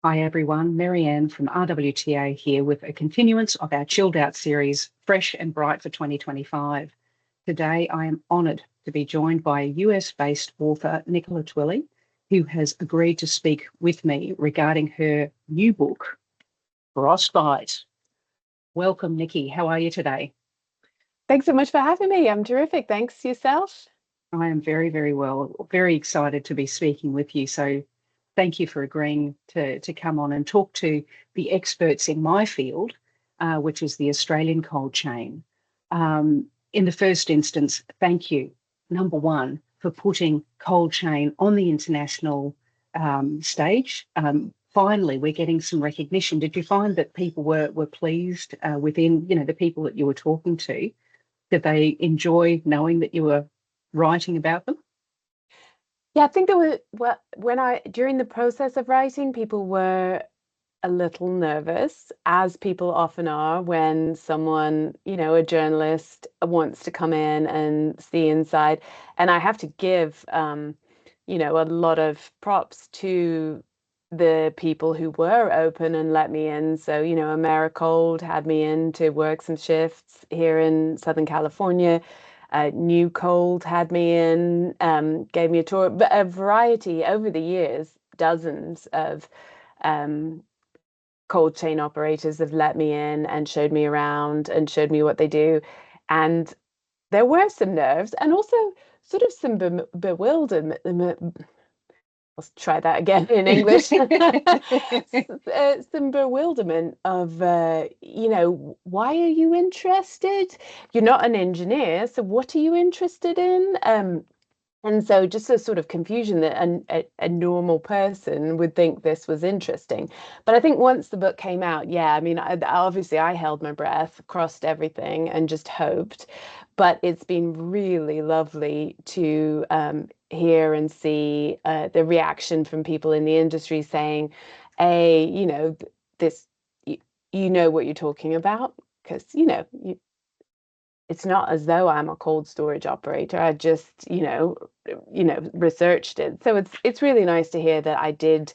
Hi everyone, Marianne from RWTA here with a continuance of our Chilled Out series, Fresh and Bright for 2025. Today I am honoured to be joined by a US-based author, Nicola Twilley, who has agreed to speak with me regarding her new book, Frostbite. Welcome, Nikki. How are you today? Thanks so much for having me. I'm terrific. Thanks yourself. I am very, very well, very excited to be speaking with you. So thank you for agreeing to come on and talk to the experts in my field, which is the Australian cold chain. In the first instance, thank you, number one, for putting cold chain on the international stage. Finally, we're getting some recognition. Did you find that people were pleased within, the people that you were talking to? Did they enjoy knowing that you were writing about them? Yeah, I think there were when I during the process of writing, people were a little nervous, as people often are when someone, a journalist wants to come in and see inside. And I have to give, a lot of props to the people who were open and let me in. So, Americold had me in to work some shifts here in Southern California. New Cold had me in, gave me a tour, but a variety over the years, dozens of um, cold chain operators have let me in and showed me around and showed me what they do. And there were some nerves and also sort of some bewilderment. Let's try that again in English. Some bewilderment of, why are you interested? You're not an engineer, so what are you interested in? And so just a sort of confusion that a normal person would think this was interesting. But I think once the book came out, yeah, I mean, obviously I held my breath, crossed everything and just hoped. But it's been really lovely to hear and see the reaction from people in the industry saying, A, this, you know what you're talking about, because, it's not as though I'm a cold storage operator. I just, researched it. So it's really nice to hear that I did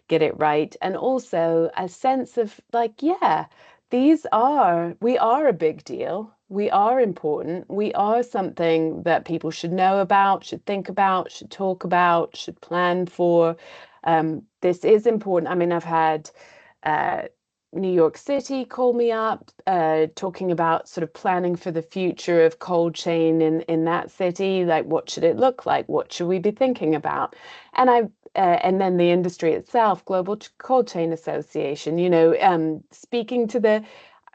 get it right. And also a sense of like, yeah, we are a big deal. We are important. We are something that people should know about, should think about, should talk about, should plan for. This is important. I mean, I've had uh, New York City called me up, talking about sort of planning for the future of cold chain in that city. Like, what should it look like? What should we be thinking about? And then the industry itself, Global Cold Chain Association. Speaking to the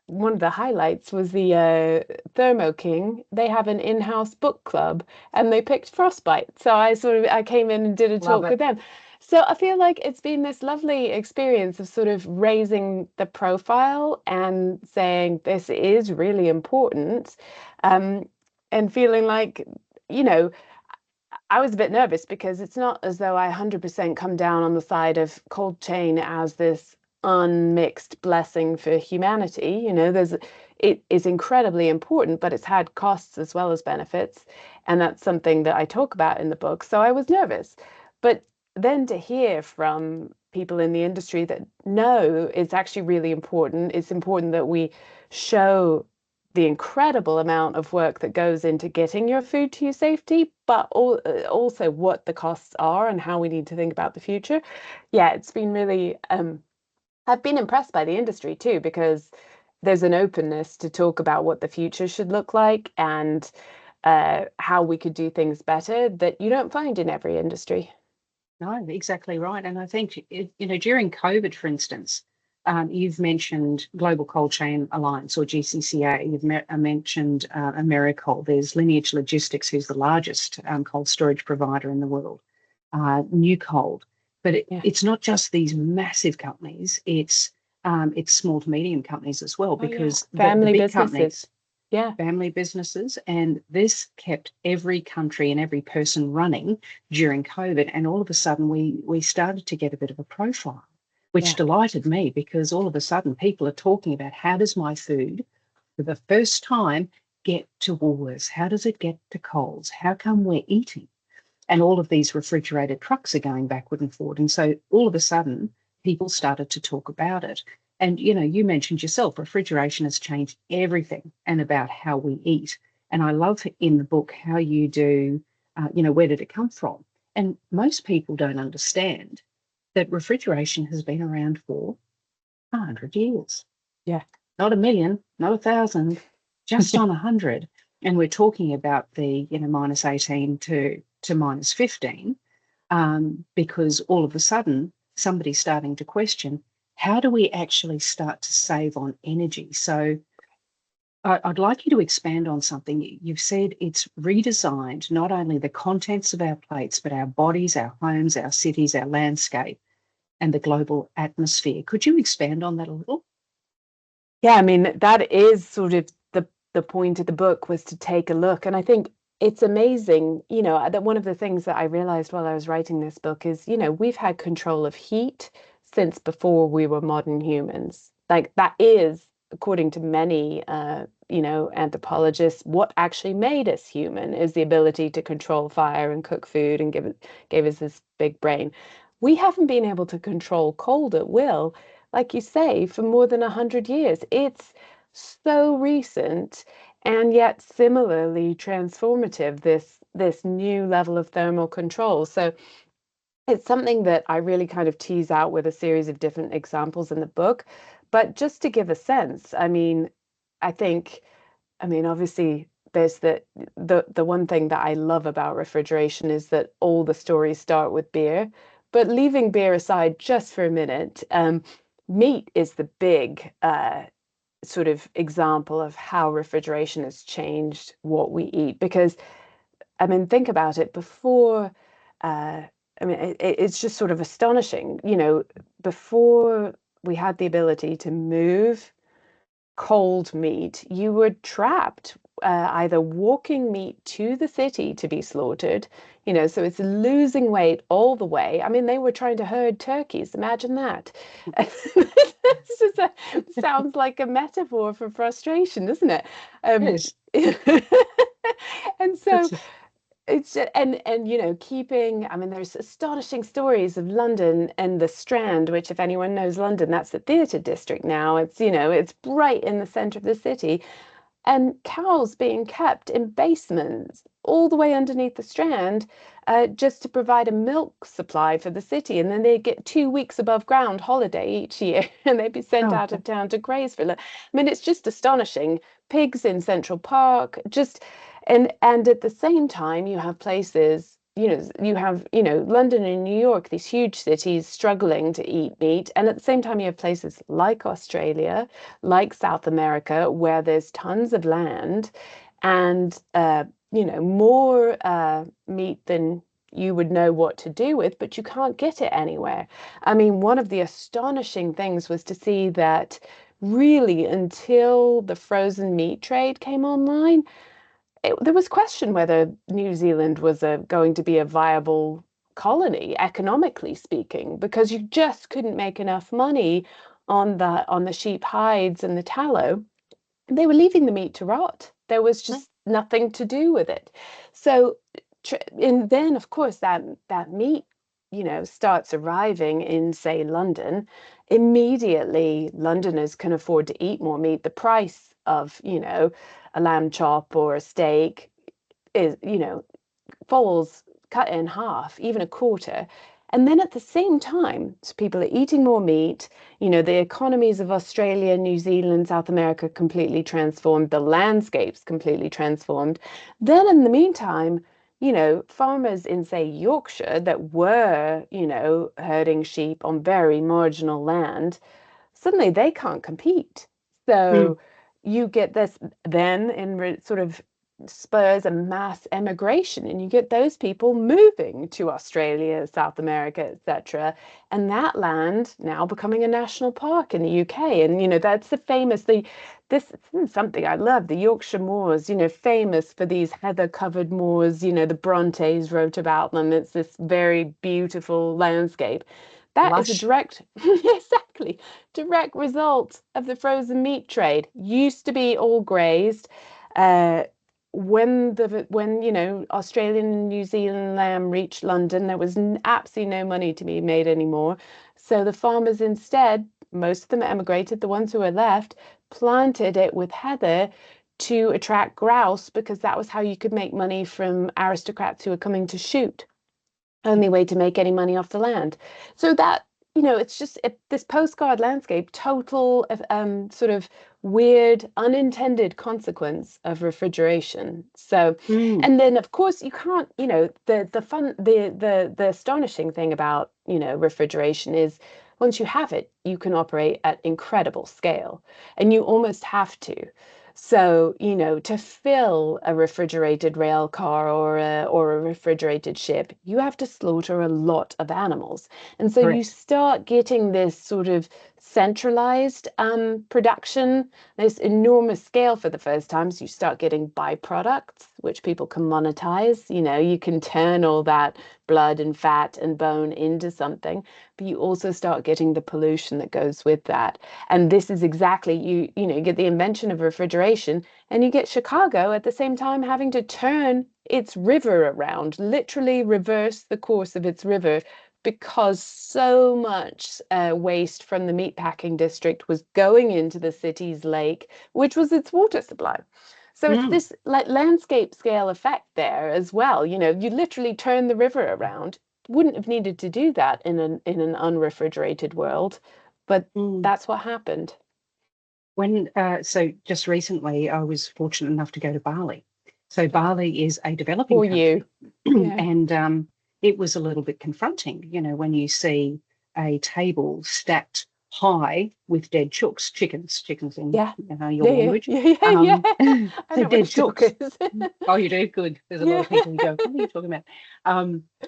one of the highlights was the Thermo King. They have an in-house book club, and they picked Frostbite. So I came in and did a Love talk it. with them. So I feel like it's been this lovely experience of sort of raising the profile and saying this is really important, um, and feeling like, you know, I was a bit nervous because it's not as though I 100% come down on the side of cold chain as this unmixed blessing for humanity. It is incredibly important, but it's had costs as well as benefits. And that's something that I talk about in the book. So I was nervous. But then to hear from people in the industry that no, it's actually really important. It's important that we show the incredible amount of work that goes into getting your food to your safety, but also what the costs are and how we need to think about the future. Yeah, it's been really, I've been impressed by the industry too, because there's an openness to talk about what the future should look like and how we could do things better that you don't find in every industry. No, exactly right. And I think, during COVID, for instance, you've mentioned Global Cold Chain Alliance or GCCA. You've mentioned Americold. There's Lineage Logistics, who's the largest cold storage provider in the world, New Cold. But Yeah. it's not just these massive companies, it's small to medium companies as well, Oh, yeah. because the Family big businesses. companies, Yeah. family businesses, and this kept every country and every person running during COVID. And all of a sudden, we started to get a bit of a profile, which Yeah. delighted me because all of a sudden people are talking about how does my food, for the first time, get to Woolworths? How does it get to Coles? How come we're eating? And all of these refrigerated trucks are going backward and forward. And so all of a sudden, people started to talk about it. And, you mentioned yourself, refrigeration has changed everything and about how we eat. And I love in the book how you do, where did it come from? And most people don't understand that refrigeration has been around for 100 years, Yeah. not a million, not 1,000, just on 100. And we're talking about the, -18 to -15, because all of a sudden somebody's starting to question, how do we actually start to save on energy? So I'd like you to expand on something. You've said it's redesigned not only the contents of our plates, but our bodies, our homes, our cities, our landscape, and the global atmosphere. Could you expand on that a little? Yeah, I mean, that is sort of the point of the book, was to take a look. And I think it's amazing, that one of the things that I realized while I was writing this book is, we've had control of heat since before we were modern humans. Like that is, according to many anthropologists, what actually made us human is the ability to control fire and cook food and gave us this big brain. We haven't been able to control cold at will, like you say, for more than 100 years. It's so recent and yet similarly transformative, this new level of thermal control. So it's something that I really kind of tease out with a series of different examples in the book. But just to give a sense, I think, obviously there's the one thing that I love about refrigeration is that all the stories start with beer. But leaving beer aside just for a minute, meat is the big sort of example of how refrigeration has changed what we eat. Because, think about it, before, it's just sort of astonishing, before we had the ability to move cold meat, you were trapped, either walking meat to the city to be slaughtered, so it's losing weight all the way. I mean, they were trying to herd turkeys. Imagine that. This just sounds like a metaphor for frustration, doesn't it? Um, Yes. and so That's it's and keeping, there's astonishing stories of London and the Strand, which, if anyone knows London, that's the theatre district now. It's, it's right in the center of the city, and cows being kept in basements all the way underneath the Strand, just to provide a milk supply for the city. And then they get 2 weeks above ground holiday each year, and they'd be sent oh, out of town to graze for. It's just astonishing. Pigs in Central Park, just and at the same time, you have places. You have, London and New York, these huge cities struggling to eat meat. And at the same time, you have places like Australia, like South America, where there's tons of land and, more meat than you would know what to do with, but you can't get it anywhere. One of the astonishing things was to see that really until the frozen meat trade came online, there was question whether New Zealand was going to be a viable colony, economically speaking, because you just couldn't make enough money on the sheep hides and the tallow. They were leaving the meat to rot. There was just nothing to do with it. So, and then of course that meat, starts arriving in, say, London. Immediately, Londoners can afford to eat more meat. The price of, a lamb chop or a steak is, falls, cut in half, even a quarter. And then at the same time, so people are eating more meat, the economies of Australia, New Zealand, South America completely transformed, the landscapes completely transformed. Then in the meantime, farmers in, say, Yorkshire that were, herding sheep on very marginal land, suddenly they can't compete. mm, So you get this then sort of spurs a mass emigration, and you get those people moving to Australia, South America, etc., and that land now becoming a national park in the UK. And that's this is something I love, the Yorkshire moors, famous for these heather covered moors. The Brontes wrote about them. It's this very beautiful landscape. That is a lush. direct, exactly, direct result of the frozen meat trade. Used to be all grazed. Uh, when Australian and New Zealand lamb reached London, there was absolutely no money to be made anymore. So the farmers instead, most of them emigrated, the ones who were left, planted it with heather to attract grouse because that was how you could make money from aristocrats who were coming to shoot. Only way to make any money off the land. So that, it's just this postcard landscape, total sort of weird, unintended consequence of refrigeration. So, Mm, and then of course you can't, the astonishing thing about, refrigeration is once you have it, you can operate at incredible scale, and you almost have to. So, to fill a refrigerated rail car or a refrigerated ship, you have to slaughter a lot of animals. And so you correct. start getting this sort of centralized production, this enormous scale for the first time. So you start getting byproducts, which people can monetize. You can turn all that blood and fat and bone into something, but you also start getting the pollution that goes with that. And this is exactly you get the invention of refrigeration, and you get Chicago at the same time having to turn its river around, literally reverse the course of its river, because so much waste from the meatpacking district was going into the city's lake, which was its water supply. So it's Mm. this like landscape scale effect there as well. You literally turn the river around. Wouldn't have needed to do that in an unrefrigerated world, but Mm. that's what happened. So just recently, I was fortunate enough to go to Bali. So Bali is a developing For you. country, Yeah. and it was a little bit confronting, when you see a table stacked high with dead chickens in Yeah. your Yeah, yeah, language. yeah, yeah, yeah. I So know what dead a chook chooks. is. Oh, you do? Good. There's a lot Yeah. of people who go, what are you talking about?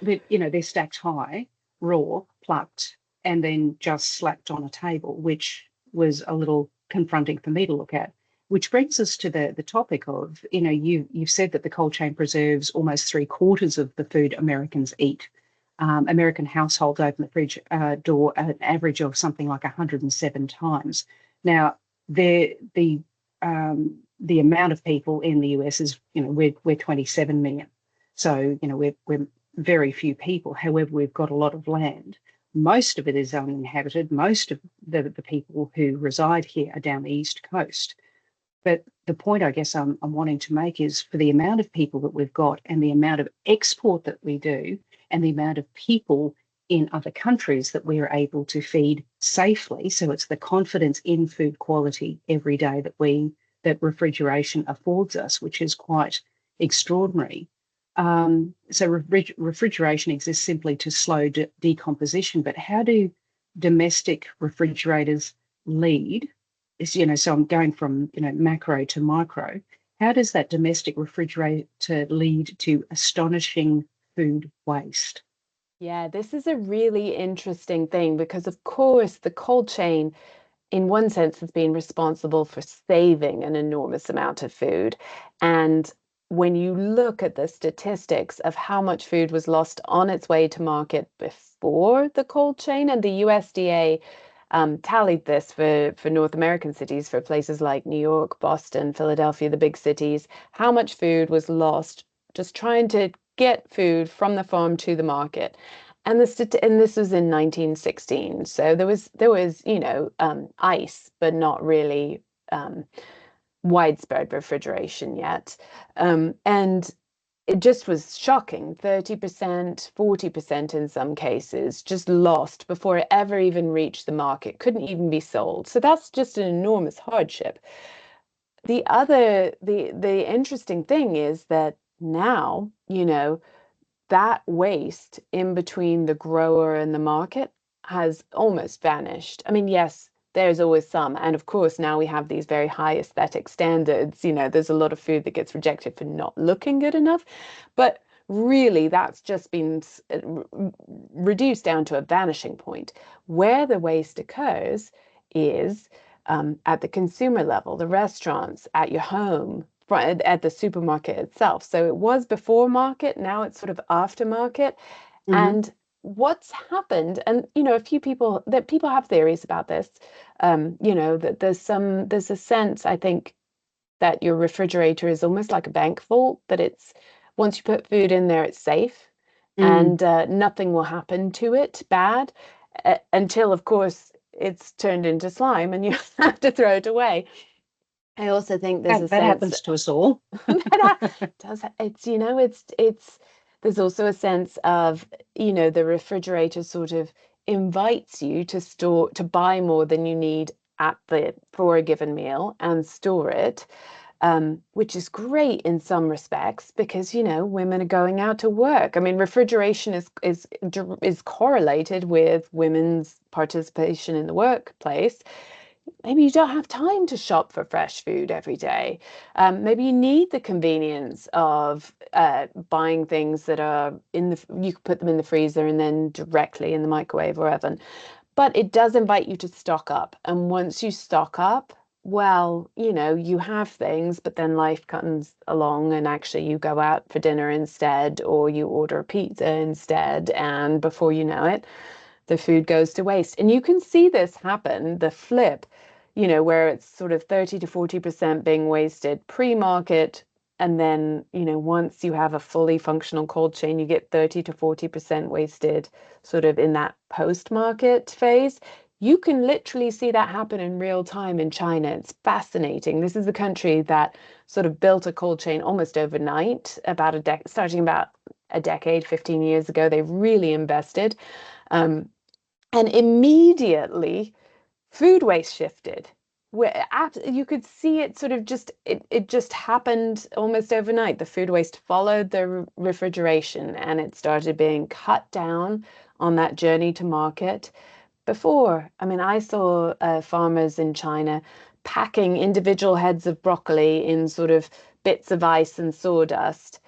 But they're stacked high, raw, plucked, and then just slapped on a table, which was a little confronting for me to look at. Which brings us to the topic of, you've said that the cold chain preserves almost three-quarters of the food Americans eat. American households open the fridge door at an average of something like 107 times. Now, the amount of people in the US is, we're 27 million. So, we're very few people. However, we've got a lot of land. Most of it is uninhabited. Most of the people who reside here are down the East Coast. But the point I guess I'm wanting to make is for the amount of people that we've got and the amount of export that we do and the amount of people in other countries that we are able to feed safely. So it's the confidence in food quality every day that refrigeration affords us, which is quite extraordinary. So refrigeration exists simply to slow decomposition, but how do domestic refrigerators lead? So I'm going from, macro to micro. How does that domestic refrigerator lead to astonishing food waste? Yeah, this is a really interesting thing because, of course, the cold chain, in one sense, has been responsible for saving an enormous amount of food. And when you look at the statistics of how much food was lost on its way to market before the cold chain, and the USDA tallied this for North American cities, for places like New York, Boston, Philadelphia, the big cities, how much food was lost just trying to get food from the farm to the market. And this was in 1916, so there was ice, but not really widespread refrigeration yet, and it just was shocking. 30%, 40% in some cases, just lost before it ever even reached the market, couldn't even be sold. So that's just an enormous hardship. The interesting thing is that now, that waste in between the grower and the market has almost vanished. I mean, yes, there's always some. And of course, now we have these very high aesthetic standards. There's a lot of food that gets rejected for not looking good enough. But really, that's just been reduced down to a vanishing point. Where the waste occurs is at the consumer level, the restaurants, at your home, at the supermarket itself. So it was before market, now it's sort of aftermarket. Hmm. And what's happened, and a few people have theories about this, that there's a sense, I think, that your refrigerator is almost like a bank vault, that it's once you put food in there, it's safe Mm. and nothing will happen to it bad until, of course, it's turned into slime and you have to throw it away. I also think there's a That sense happens to us all. that does it's it's there's also a sense of the refrigerator sort of invites you to store to buy more than you need for a given meal and store it, which is great in some respects because women are going out to work. I mean, refrigeration is correlated with women's participation in the workplace. Maybe you don't have time to shop for fresh food every day. Maybe you need the convenience of buying things that are you can put them in the freezer and then directly in the microwave or oven. But it does invite you to stock up. And once you stock up, well, you have things, but then life comes along and actually you go out for dinner instead, or you order pizza instead. And before you know it, the food goes to waste. And you can see this happen, the flip, where it's sort of 30 to 40% being wasted pre-market. And then, once you have a fully functional cold chain, you get 30 to 40% wasted sort of in that post-market phase. You can literally see that happen in real time in China. It's fascinating. This is the country that sort of built a cold chain almost overnight, starting about a decade, 15 years ago. They really invested. Um, and immediately food waste shifted. Where you could see it sort of it just happened almost overnight. The food waste followed the refrigeration and it started being cut down on that journey to market. Before, I mean, I saw farmers in China packing individual heads of broccoli in sort of bits of ice and sawdust,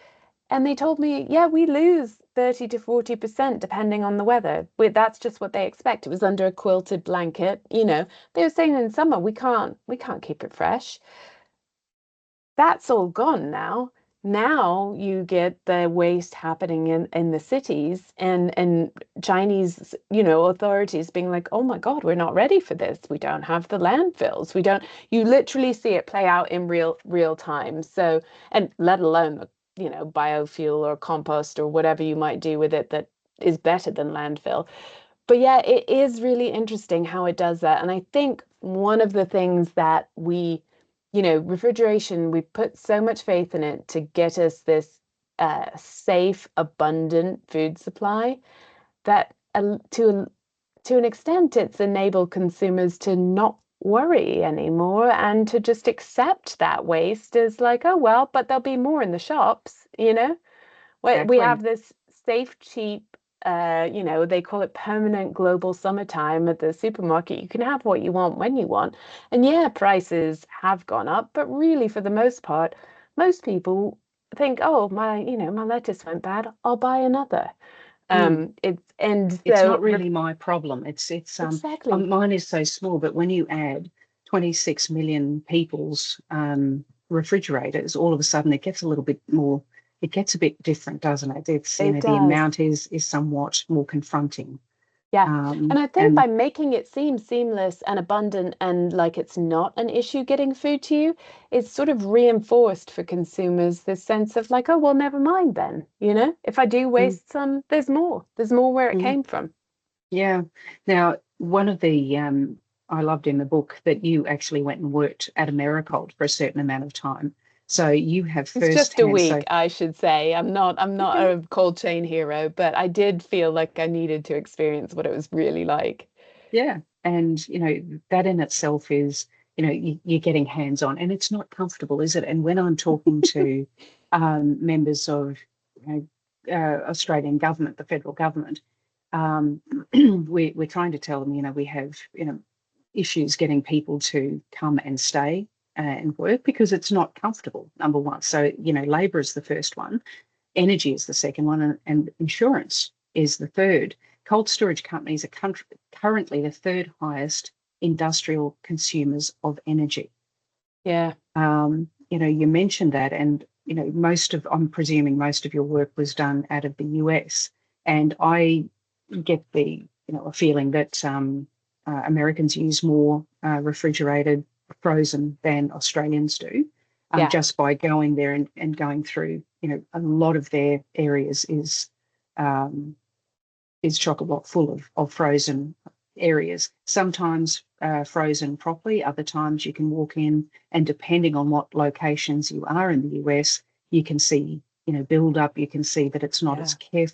and they told me, yeah, we lose 30 to 40% depending on the weather. That's just what they expect. It was under a quilted blanket. They were saying in summer we can't keep it fresh. That's all gone now. Now you get the waste happening in the cities and Chinese, authorities being like, oh my God, we're not ready for this. We don't have the landfills. You literally see it play out in real time. So, and let alone, biofuel or compost or whatever you might do with it that is better than landfill. But yeah, it is really interesting how it does that. And I think one of the things that refrigeration, we put so much faith in it to get us this safe, abundant food supply that to an extent, it's enabled consumers to not worry anymore and to just accept that waste as like, oh, well, but there'll be more in the shops. We Exactly. have this safe, cheap, they call it permanent global summertime at the supermarket. You can have what you want when you want. And yeah, prices have gone up, but really, for the most part, most people think, oh, my lettuce went bad, I'll buy another. Mm. And It's so not really my problem. exactly. Mine is so small, but when you add 26 million people's refrigerators, all of a sudden it gets a little bit more, it gets a bit different, doesn't it? It The does. amount is somewhat more confronting. Yeah. And I think And by making it seem seamless and abundant and like it's not an issue getting food to you, it's sort of reinforced for consumers this sense of like, oh, well, never mind then. If I do mm, waste some, there's more. There's more where it mm, came from. yeah. Now, one of the I loved in the book that you actually went and worked at Americold for a certain amount of time. So you have It's just a firsthand. week, So I should say. I'm not okay. a cold chain hero, but I did feel like I needed to experience what it was really like. Yeah. And, that in itself is, you're getting hands on and it's not comfortable, is it? And when I'm talking to members of, Australian government, the federal government, um, we're trying to tell them, we have, issues getting people to come and stay and work because it's not comfortable, number one. So, labor is the first one. Energy is the second one, and insurance is the third. Cold storage companies are currently the third highest industrial consumers of energy. Yeah. You mentioned that, and I'm presuming most of your work was done out of the US, and I get a feeling that Americans use more refrigerated, frozen than Australians do. Yeah. just by going there and going through. A lot of their areas is chock-a-block full of frozen areas. Sometimes frozen properly, other times you can walk in, and depending on what locations you are in the US, you can see, build up. You can see that it's not as Yeah. careful